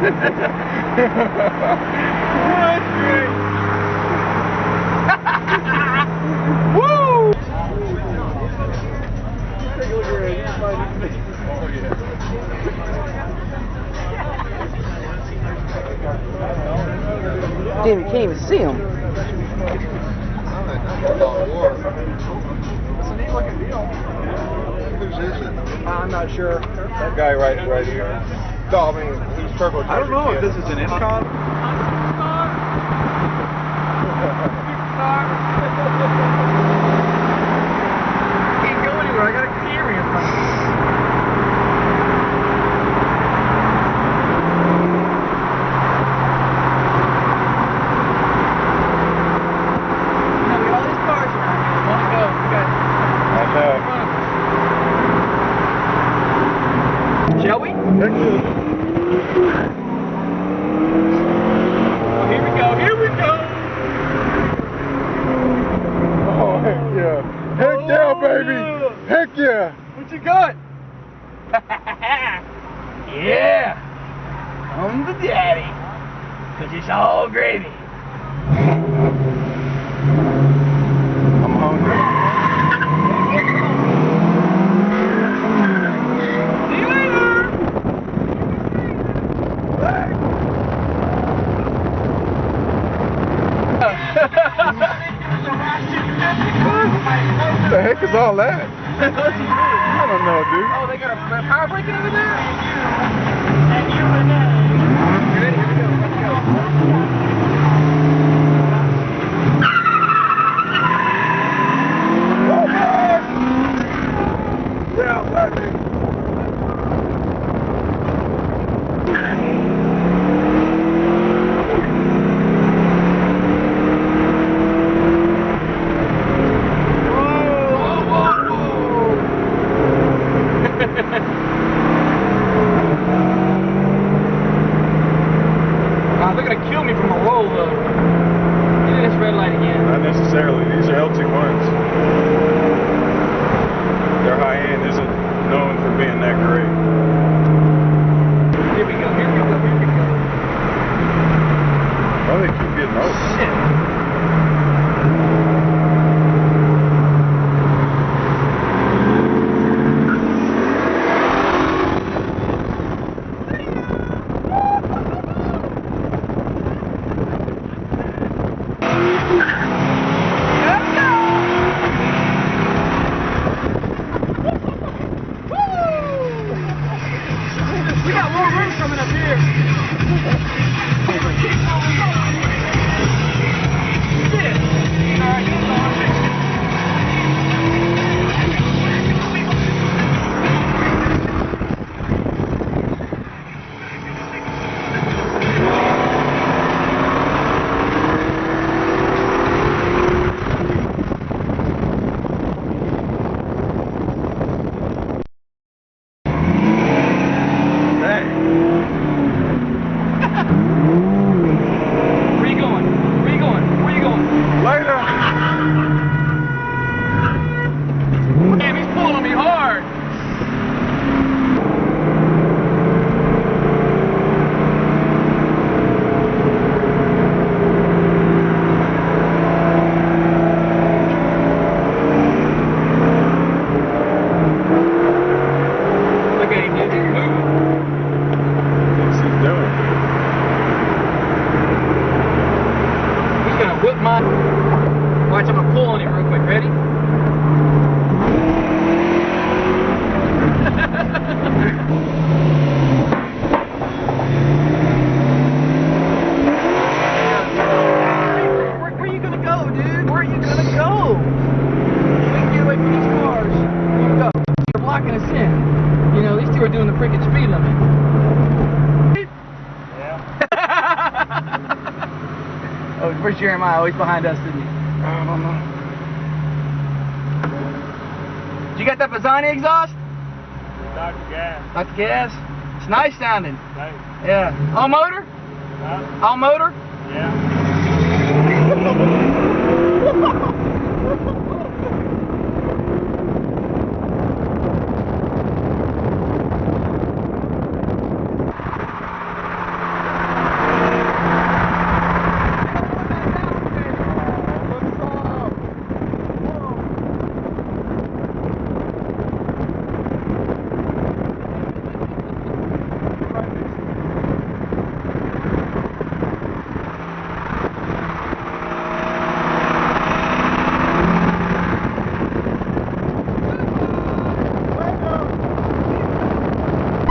That's great. Woo! Take a look around. You can find it. Oh, yeah. Damn, you can't even see him. Who's this? I'm not sure. That guy right here. No, I mean, who's turbo? I don't know if this is an Incon. Can't go anywhere. I got a camera in front of me. Shall we? Oh, here we go, here we go! Oh, heck yeah. Heck yeah, baby! Heck yeah! What you got? Yeah! I'm the daddy. 'Cause it's all gravy. I'm hungry. What the heck is all that? I don't know, dude. Oh, they got a power break over there? You ready? Here we go. Let's go. Yeah, baby. They're gonna kill me from a roll though. Look at this red light again. Not necessarily. These are LT1s. Their high end isn't known for being that great. Here we go, here we go, here we go. Oh, they keep getting old. Shit. We got more room coming up here. Watch, I'm gonna pull on him real quick. Ready? Where are you gonna go, dude? Where are you gonna go? We can get away from these cars. Here we go. They're blocking us in. You know, these two are doing the freaking speed limit. Oh, where's Jeremiah? Always behind us, didn't he? I don't know. You got that Bazzani exhaust? Dr. Gas. Dr. Gas? It's nice sounding. Thanks. Yeah. All motor? Huh? All motor? Yeah. right there.